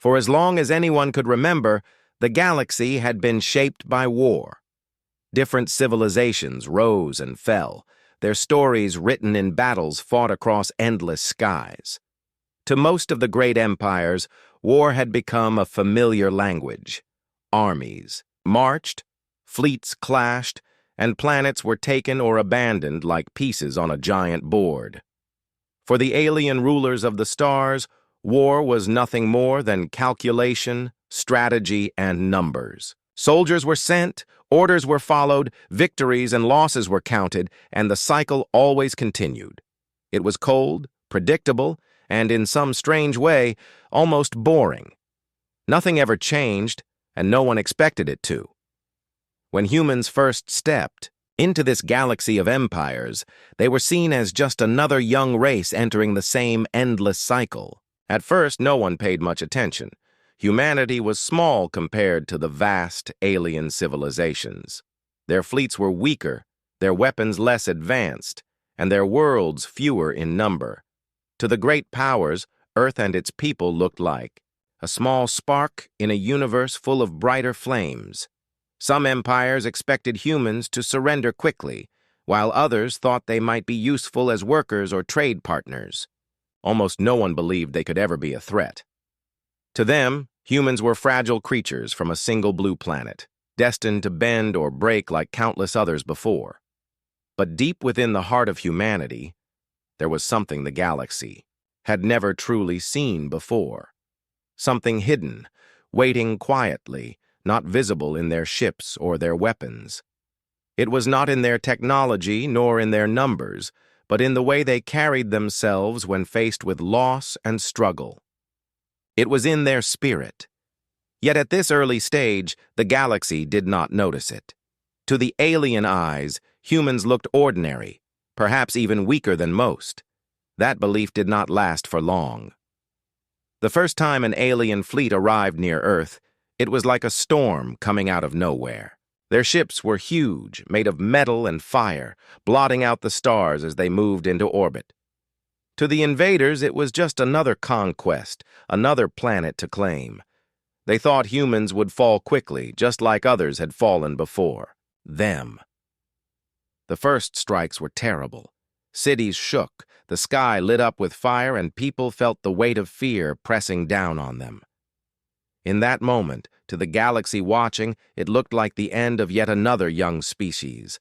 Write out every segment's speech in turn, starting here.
For as long as anyone could remember, the galaxy had been shaped by war. Different civilizations rose and fell, their stories written in battles fought across endless skies. To most of the great empires, war had become a familiar language. Armies marched, fleets clashed, and planets were taken or abandoned like pieces on a giant board. For the alien rulers of the stars, war was nothing more than calculation, strategy, and numbers. Soldiers were sent, orders were followed, victories and losses were counted, and the cycle always continued. It was cold, predictable, and in some strange way, almost boring. Nothing ever changed, and no one expected it to. When humans first stepped into this galaxy of empires, they were seen as just another young race entering the same endless cycle. At first, no one paid much attention. Humanity was small compared to the vast alien civilizations. Their fleets were weaker, their weapons less advanced, and their worlds fewer in number. To the great powers, Earth and its people looked like a small spark in a universe full of brighter flames. Some empires expected humans to surrender quickly, while others thought they might be useful as workers or trade partners. Almost no one believed they could ever be a threat. To them, humans were fragile creatures from a single blue planet, destined to bend or break like countless others before. But deep within the heart of humanity, there was something the galaxy had never truly seen before. Something hidden, waiting quietly, not visible in their ships or their weapons. It was not in their technology nor in their numbers, but in the way they carried themselves when faced with loss and struggle. It was in their spirit. Yet at this early stage, the galaxy did not notice it. To the alien eyes, humans looked ordinary, perhaps even weaker than most. That belief did not last for long. The first time an alien fleet arrived near Earth, it was like a storm coming out of nowhere. Their ships were huge, made of metal and fire, blotting out the stars as they moved into orbit. To the invaders, it was just another conquest, another planet to claim. They thought humans would fall quickly, just like others had fallen before. Them. The first strikes were terrible. Cities shook, the sky lit up with fire, and people felt the weight of fear pressing down on them. In that moment, to the galaxy watching, it looked like the end of yet another young species.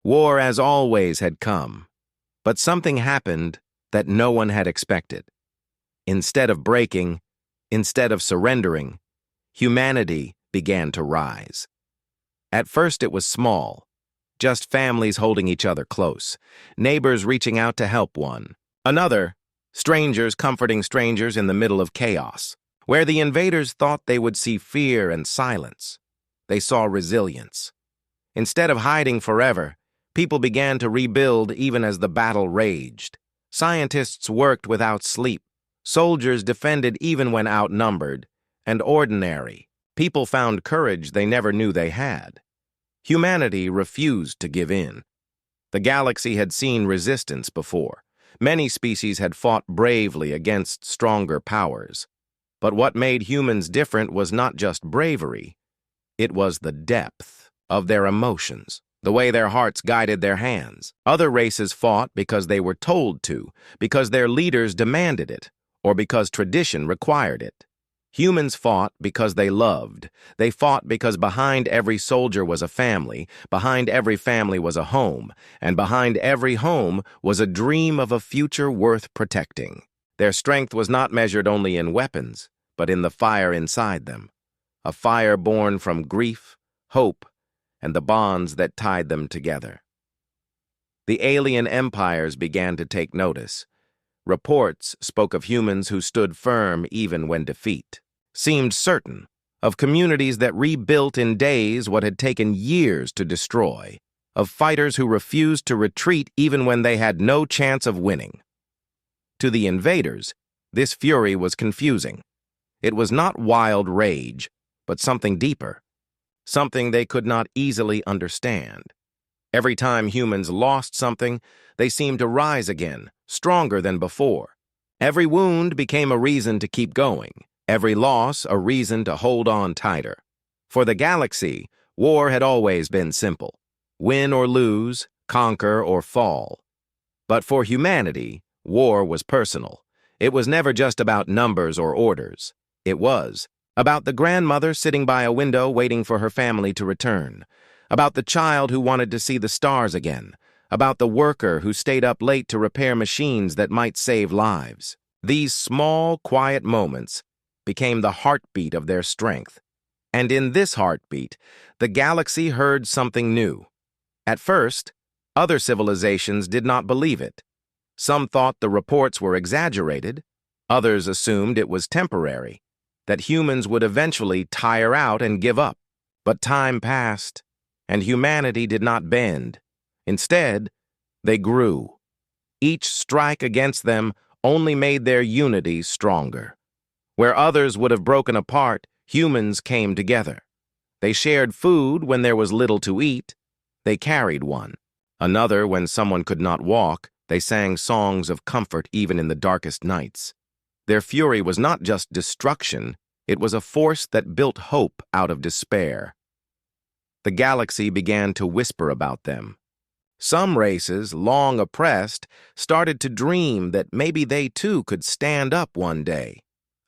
War, as always, had come. But something happened that no one had expected. Instead of breaking, instead of surrendering, humanity began to rise. At first it was small, just families holding each other close, neighbors reaching out to help one another, strangers comforting strangers in the middle of chaos. Where the invaders thought they would see fear and silence, they saw resilience. Instead of hiding forever, people began to rebuild even as the battle raged. Scientists worked without sleep, soldiers defended even when outnumbered, and ordinary people found courage they never knew they had. Humanity refused to give in. The galaxy had seen resistance before. Many species had fought bravely against stronger powers. But what made humans different was not just bravery. It was the depth of their emotions, the way their hearts guided their hands. Other races fought because they were told to, because their leaders demanded it, or because tradition required it. Humans fought because they loved. They fought because behind every soldier was a family, behind every family was a home, and behind every home was a dream of a future worth protecting. Their strength was not measured only in weapons, but in the fire inside them, a fire born from grief, hope, and the bonds that tied them together. The alien empires began to take notice. Reports spoke of humans who stood firm even when defeat seemed certain, of communities that rebuilt in days what had taken years to destroy, of fighters who refused to retreat even when they had no chance of winning. To the invaders, this fury was confusing. It was not wild rage, but something deeper, something they could not easily understand. Every time humans lost something, they seemed to rise again, stronger than before. Every wound became a reason to keep going. Every loss a reason to hold on tighter. For the galaxy, war had always been simple. Win or lose, conquer or fall. But for humanity, war was personal. It was never just about numbers or orders. It was about the grandmother sitting by a window waiting for her family to return, about the child who wanted to see the stars again, about the worker who stayed up late to repair machines that might save lives. These small, quiet moments became the heartbeat of their strength. And in this heartbeat, the galaxy heard something new. At first, other civilizations did not believe it. Some thought the reports were exaggerated. Others assumed it was temporary, that humans would eventually tire out and give up. But time passed, and humanity did not bend. Instead, they grew. Each strike against them only made their unity stronger. Where others would have broken apart, humans came together. They shared food when there was little to eat. They carried one. Another, when someone could not walk, they sang songs of comfort even in the darkest nights. Their fury was not just destruction, it was a force that built hope out of despair. The galaxy began to whisper about them. Some races, long oppressed, started to dream that maybe they too could stand up one day.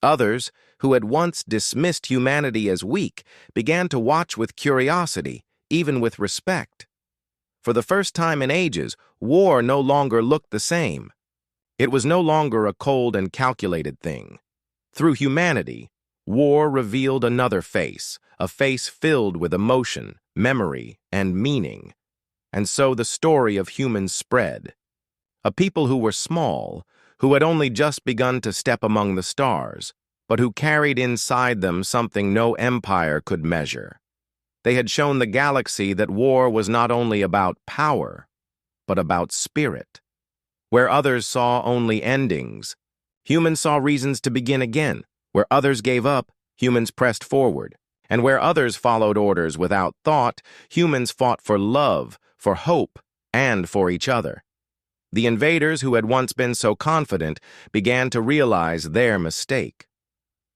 Others, who had once dismissed humanity as weak, began to watch with curiosity, even with respect. For the first time in ages, war no longer looked the same. It was no longer a cold and calculated thing. Through humanity, war revealed another face, a face filled with emotion, memory, and meaning. And so the story of humans spread. A people who were small, who had only just begun to step among the stars, but who carried inside them something no empire could measure. They had shown the galaxy that war was not only about power, but about spirit. Where others saw only endings, humans saw reasons to begin again. Where others gave up, humans pressed forward. And where others followed orders without thought, humans fought for love, for hope, and for each other. The invaders who had once been so confident began to realize their mistake.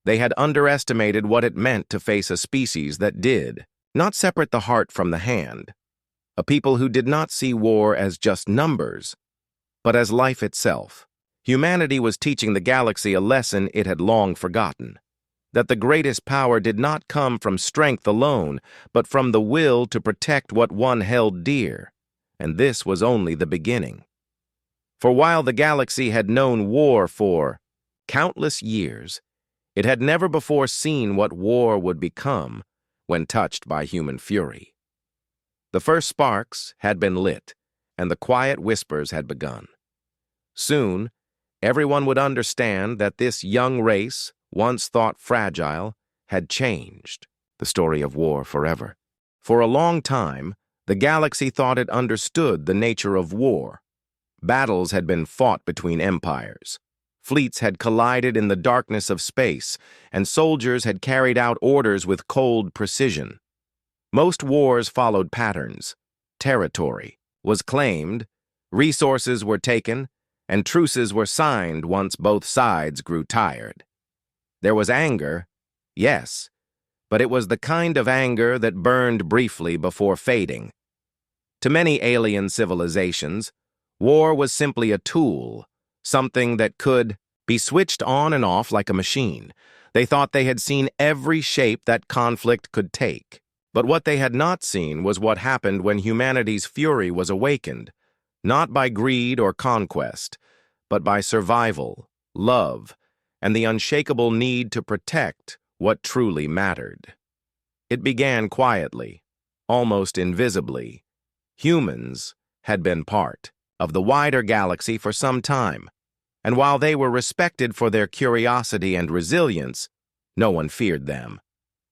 They had underestimated what it meant to face a species that did not separate the heart from the hand, a people who did not see war as just numbers, but as life itself. Humanity was teaching the galaxy a lesson it had long forgotten, that the greatest power did not come from strength alone, but from the will to protect what one held dear, and this was only the beginning. For while the galaxy had known war for countless years, it had never before seen what war would become when touched by human fury. The first sparks had been lit, and the quiet whispers had begun. Soon, everyone would understand that this young race, once thought fragile, had changed the story of war forever. For a long time, the galaxy thought it understood the nature of war. Battles had been fought between empires. Fleets had collided in the darkness of space, and soldiers had carried out orders with cold precision. Most wars followed patterns. Territory was claimed, resources were taken, and truces were signed once both sides grew tired. There was anger, yes, but it was the kind of anger that burned briefly before fading. To many alien civilizations, war was simply a tool, something that could be switched on and off like a machine. They thought they had seen every shape that conflict could take. But what they had not seen was what happened when humanity's fury was awakened, not by greed or conquest, but by survival, love, and the unshakable need to protect what truly mattered. It began quietly, almost invisibly. Humans had been part of the wider galaxy for some time, and while they were respected for their curiosity and resilience, no one feared them.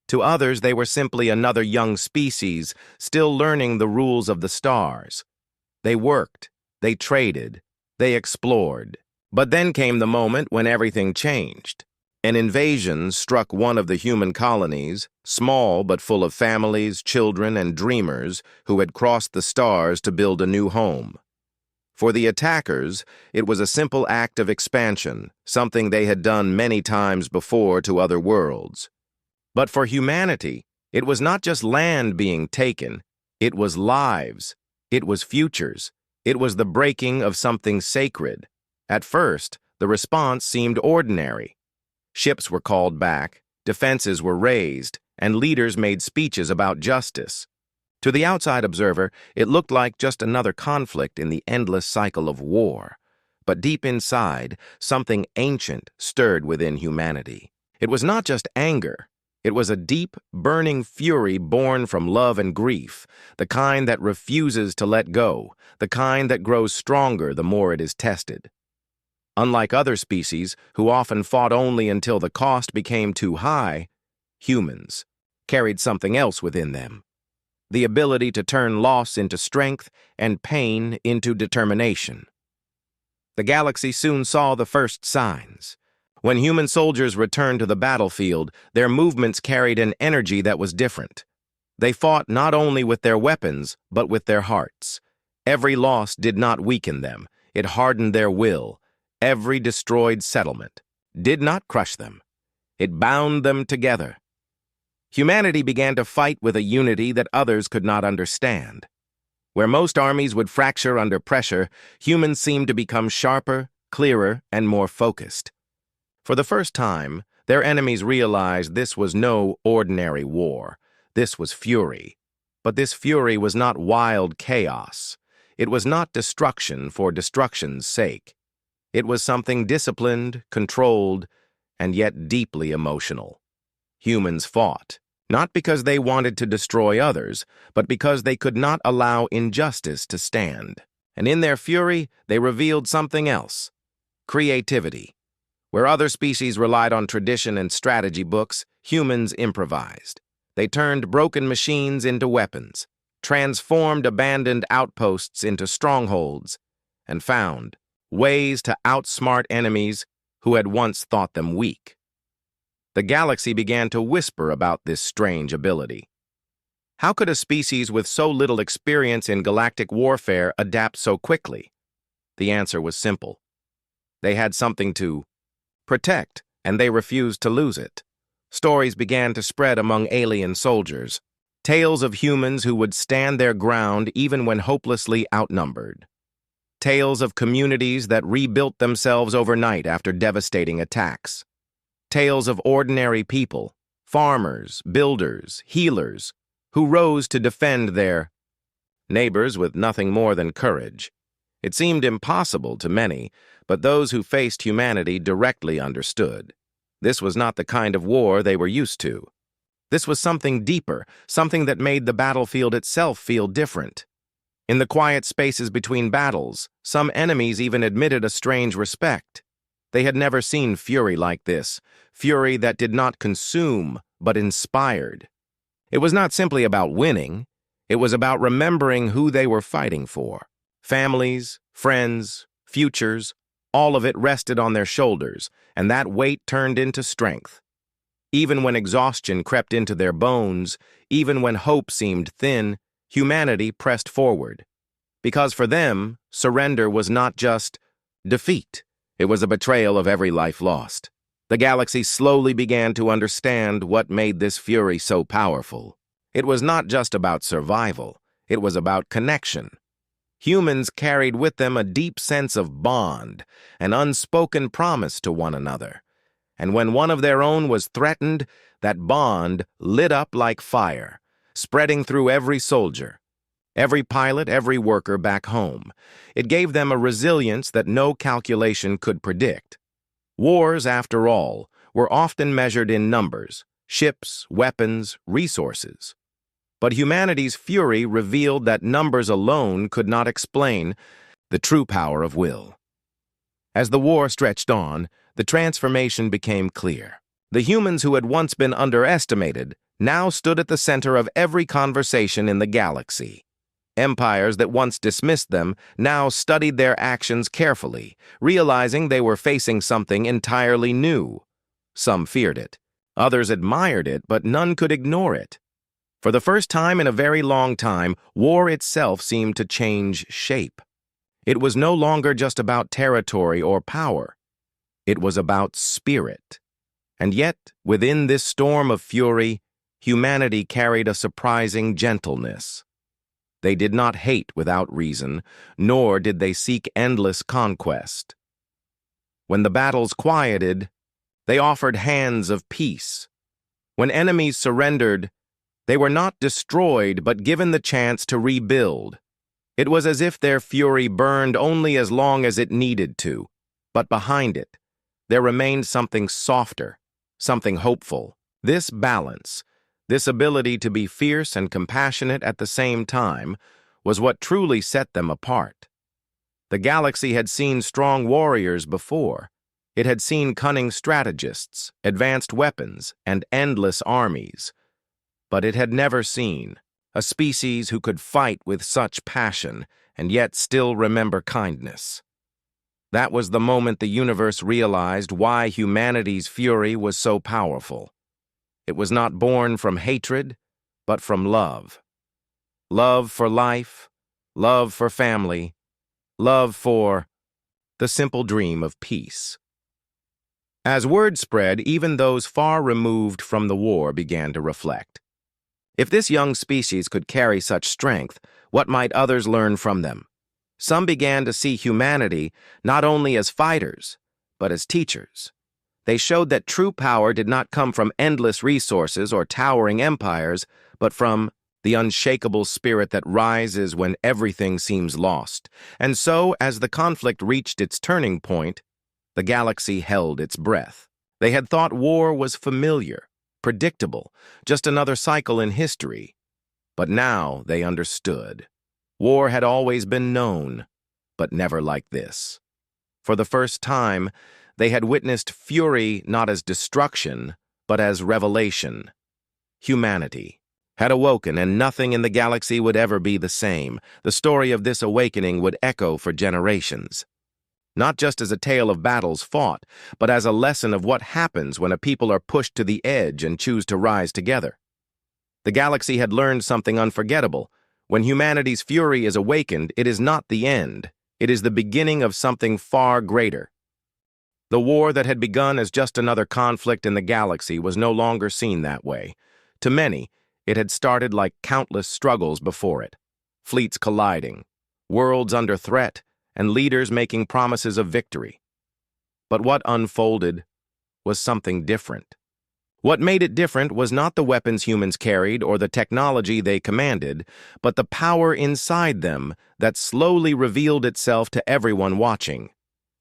To others, they were simply another young species, still learning the rules of the stars. They worked, they traded, they explored. But then came the moment when everything changed. An invasion struck one of the human colonies, small but full of families, children, and dreamers who had crossed the stars to build a new home. For the attackers, it was a simple act of expansion, something they had done many times before to other worlds. But for humanity, it was not just land being taken, it was lives, it was futures, it was the breaking of something sacred. At first, the response seemed ordinary. Ships were called back, defenses were raised, and leaders made speeches about justice. To the outside observer, it looked like just another conflict in the endless cycle of war. But deep inside, something ancient stirred within humanity. It was not just anger. It was a deep, burning fury born from love and grief, the kind that refuses to let go, the kind that grows stronger the more it is tested. Unlike other species, who often fought only until the cost became too high, humans carried something else within them. The ability to turn loss into strength and pain into determination. The galaxy soon saw the first signs. When human soldiers returned to the battlefield, their movements carried an energy that was different. They fought not only with their weapons, but with their hearts. Every loss did not weaken them, it hardened their will. Every destroyed settlement did not crush them, it bound them together. Humanity began to fight with a unity that others could not understand. Where most armies would fracture under pressure, humans seemed to become sharper, clearer, and more focused. For the first time, their enemies realized this was no ordinary war. This was fury. But this fury was not wild chaos. It was not destruction for destruction's sake. It was something disciplined, controlled, and yet deeply emotional. Humans fought, not because they wanted to destroy others, but because they could not allow injustice to stand. And in their fury, they revealed something else: creativity. Where other species relied on tradition and strategy books, humans improvised. They turned broken machines into weapons, transformed abandoned outposts into strongholds, and found ways to outsmart enemies who had once thought them weak. The galaxy began to whisper about this strange ability. How could a species with so little experience in galactic warfare adapt so quickly? The answer was simple. They had something to protect, and they refused to lose it. Stories began to spread among alien soldiers, tales of humans who would stand their ground even when hopelessly outnumbered. Tales of communities that rebuilt themselves overnight after devastating attacks. Tales of ordinary people, farmers, builders, healers, who rose to defend their neighbors with nothing more than courage. It seemed impossible to many, but those who faced humanity directly understood. This was not the kind of war they were used to. This was something deeper, something that made the battlefield itself feel different. In the quiet spaces between battles, some enemies even admitted a strange respect. They had never seen fury like this, fury that did not consume, but inspired. It was not simply about winning, it was about remembering who they were fighting for. Families, friends, futures, all of it rested on their shoulders, and that weight turned into strength. Even when exhaustion crept into their bones, even when hope seemed thin, humanity pressed forward. Because for them, surrender was not just defeat. It was a betrayal of every life lost. The galaxy slowly began to understand what made this fury so powerful. It was not just about survival. It was about connection. Humans carried with them a deep sense of bond, an unspoken promise to one another. And when one of their own was threatened, that bond lit up like fire, spreading through every soldier, every pilot, every worker back home. It gave them a resilience that no calculation could predict. Wars, after all, were often measured in numbers, ships, weapons, resources. But humanity's fury revealed that numbers alone could not explain the true power of will. As the war stretched on, the transformation became clear. The humans who had once been underestimated now stood at the center of every conversation in the galaxy. Empires that once dismissed them now studied their actions carefully, realizing they were facing something entirely new. Some feared it. Others admired it, but none could ignore it. For the first time in a very long time, war itself seemed to change shape. It was no longer just about territory or power. It was about spirit. And yet, within this storm of fury, humanity carried a surprising gentleness. They did not hate without reason, nor did they seek endless conquest. When the battles quieted, they offered hands of peace. When enemies surrendered, they were not destroyed but given the chance to rebuild. It was as if their fury burned only as long as it needed to, but behind it, there remained something softer, something hopeful. This balance, this ability to be fierce and compassionate at the same time, was what truly set them apart. The galaxy had seen strong warriors before. It had seen cunning strategists, advanced weapons, and endless armies. But it had never seen a species who could fight with such passion and yet still remember kindness. That was the moment the universe realized why humanity's fury was so powerful. It was not born from hatred, but from love. Love for life, love for family, love for the simple dream of peace. As word spread, even those far removed from the war began to reflect. If this young species could carry such strength, what might others learn from them? Some began to see humanity not only as fighters, but as teachers. They showed that true power did not come from endless resources or towering empires, but from the unshakable spirit that rises when everything seems lost. And so, as the conflict reached its turning point, the galaxy held its breath. They had thought war was familiar, predictable, just another cycle in history. But now they understood. War had always been known, but never like this. For the first time, they had witnessed fury not as destruction, but as revelation. Humanity had awoken, and nothing in the galaxy would ever be the same. The story of this awakening would echo for generations. Not just as a tale of battles fought, but as a lesson of what happens when a people are pushed to the edge and choose to rise together. The galaxy had learned something unforgettable. When humanity's fury is awakened, it is not the end. It is the beginning of something far greater. The war that had begun as just another conflict in the galaxy was no longer seen that way. To many, it had started like countless struggles before it. Fleets colliding, worlds under threat, and leaders making promises of victory. But what unfolded was something different. What made it different was not the weapons humans carried or the technology they commanded, but the power inside them that slowly revealed itself to everyone watching.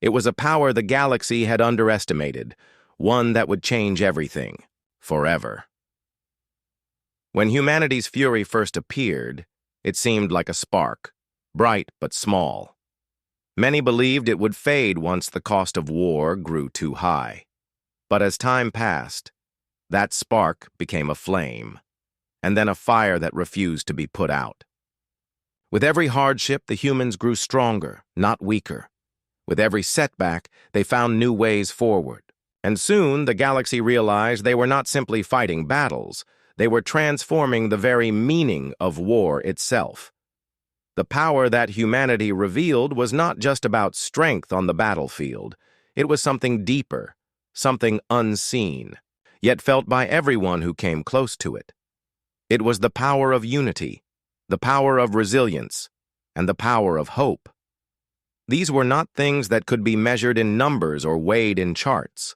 It was a power the galaxy had underestimated, one that would change everything, forever. When humanity's fury first appeared, it seemed like a spark, bright but small. Many believed it would fade once the cost of war grew too high. But as time passed, that spark became a flame, and then a fire that refused to be put out. With every hardship, the humans grew stronger, not weaker. With every setback, they found new ways forward. And soon, the galaxy realized they were not simply fighting battles, they were transforming the very meaning of war itself. The power that humanity revealed was not just about strength on the battlefield. It was something deeper, something unseen, yet felt by everyone who came close to it. It was the power of unity, the power of resilience, and the power of hope. These were not things that could be measured in numbers or weighed in charts.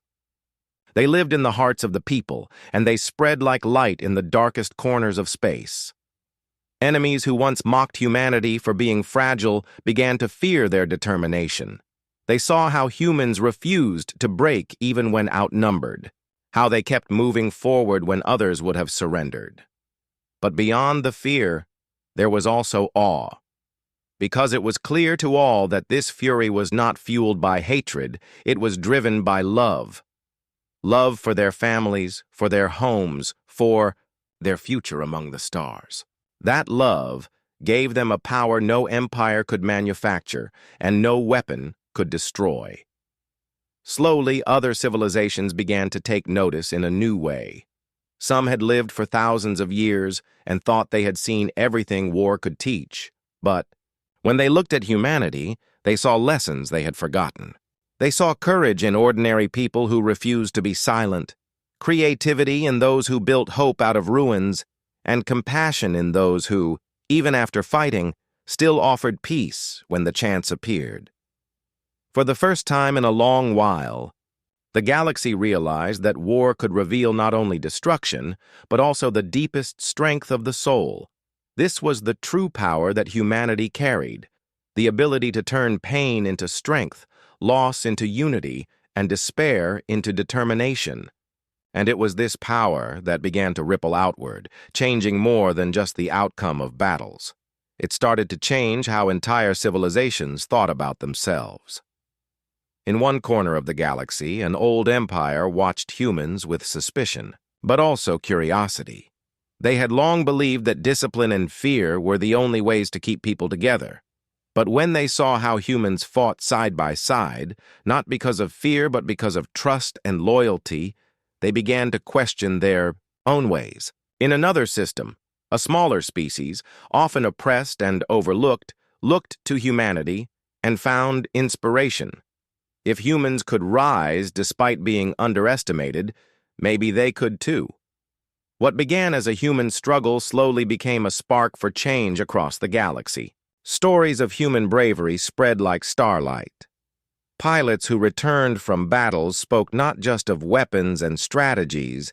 They lived in the hearts of the people, and they spread like light in the darkest corners of space. Enemies who once mocked humanity for being fragile began to fear their determination. They saw how humans refused to break even when outnumbered, how they kept moving forward when others would have surrendered. But beyond the fear, there was also awe. Because it was clear to all that this fury was not fueled by hatred, it was driven by love. Love for their families, for their homes, for their future among the stars. That love gave them a power no empire could manufacture and no weapon could destroy. Slowly, other civilizations began to take notice in a new way. Some had lived for thousands of years and thought they had seen everything war could teach. But when they looked at humanity, They saw lessons they had forgotten. They saw courage in ordinary people who refused to be silent, creativity in those who built hope out of ruins, and compassion in those who, even after fighting, still offered peace when the chance appeared. For the first time in a long while, the galaxy realized that war could reveal not only destruction, but also the deepest strength of the soul. This was the true power that humanity carried, the ability to turn pain into strength, loss into unity, and despair into determination. And it was this power that began to ripple outward, changing more than just the outcome of battles. It started to change how entire civilizations thought about themselves. In one corner of the galaxy, an old empire watched humans with suspicion, but also curiosity. They had long believed that discipline and fear were the only ways to keep people together. But when they saw how humans fought side by side, not because of fear but because of trust and loyalty, they began to question their own ways. In another system, a smaller species, often oppressed and overlooked, looked to humanity and found inspiration. If humans could rise despite being underestimated, maybe they could too. What began as a human struggle slowly became a spark for change across the galaxy. Stories of human bravery spread like starlight. Pilots who returned from battles spoke not just of weapons and strategies,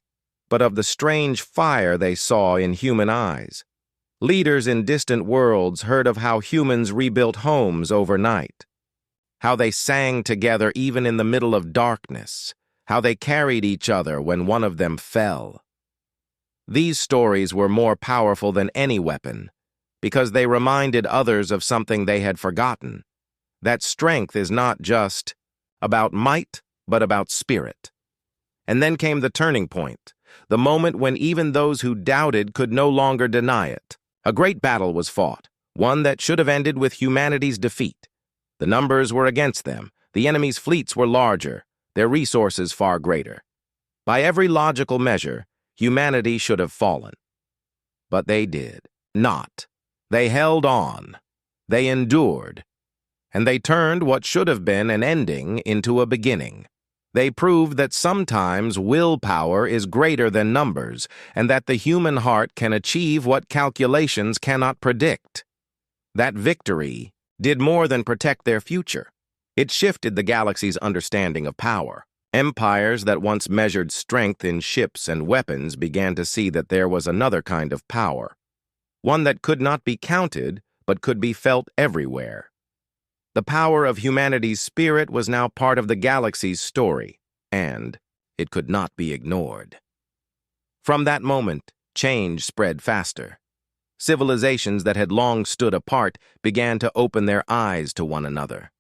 but of the strange fire they saw in human eyes. Leaders in distant worlds heard of how humans rebuilt homes overnight, how they sang together even in the middle of darkness, how they carried each other when one of them fell. These stories were more powerful than any weapon, because they reminded others of something they had forgotten, that strength is not just about might, but about spirit. And then came the turning point, the moment when even those who doubted could no longer deny it. A great battle was fought, one that should have ended with humanity's defeat. The numbers were against them, the enemy's fleets were larger, their resources far greater. By every logical measure, humanity should have fallen. But they did not. They held on. They endured. And they turned what should have been an ending into a beginning. They proved that sometimes willpower is greater than numbers, and that the human heart can achieve what calculations cannot predict. That victory did more than protect their future. It shifted the galaxy's understanding of power. Empires that once measured strength in ships and weapons began to see that there was another kind of power, one that could not be counted but could be felt everywhere. The power of humanity's spirit was now part of the galaxy's story, and it could not be ignored. From that moment, change spread faster. Civilizations that had long stood apart began to open their eyes to one another.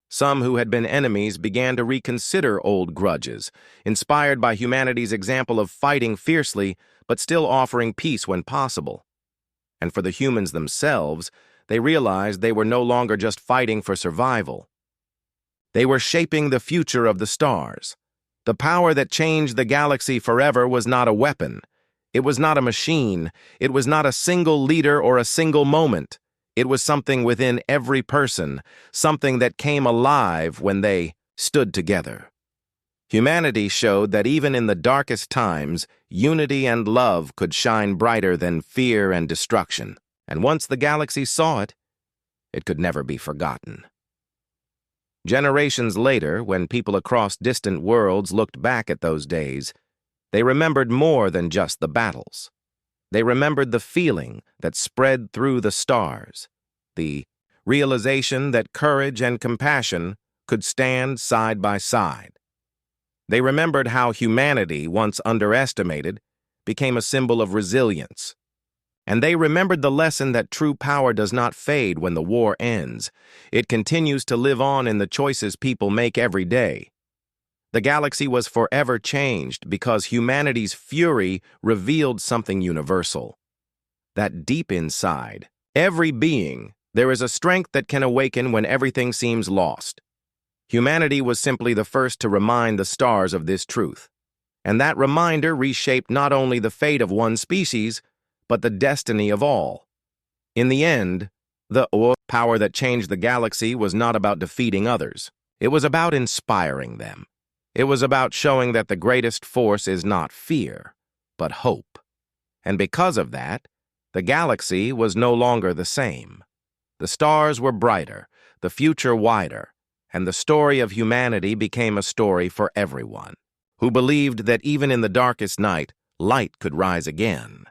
Some who had been enemies began to reconsider old grudges, inspired by humanity's example of fighting fiercely but still offering peace when possible. And for the humans themselves, they realized they were no longer just fighting for survival. They were shaping the future of the stars. The power that changed the galaxy forever was not a weapon. It was not a machine. It was not a single leader or a single moment. It was something within every person, something that came alive when they stood together. Humanity showed that even in the darkest times, unity and love could shine brighter than fear and destruction. And once the galaxy saw it, it could never be forgotten. Generations later, when people across distant worlds looked back at those days, they remembered more than just the battles. They remembered the feeling that spread through the stars, the realization that courage and compassion could stand side by side. They remembered how humanity, once underestimated, became a symbol of resilience. And they remembered the lesson that true power does not fade when the war ends. It continues to live on in the choices people make every day. The galaxy was forever changed because humanity's fury revealed something universal. That deep inside, every being, there is a strength that can awaken when everything seems lost. Humanity was simply the first to remind the stars of this truth. And that reminder reshaped not only the fate of one species, but the destiny of all. In the end, The power that changed the galaxy was not about defeating others. It was about inspiring them. It was about showing that the greatest force is not fear, but hope. And because of that, the galaxy was no longer the same. The stars were brighter, the future wider, and the story of humanity became a story for everyone who believed that even in the darkest night, light could rise again.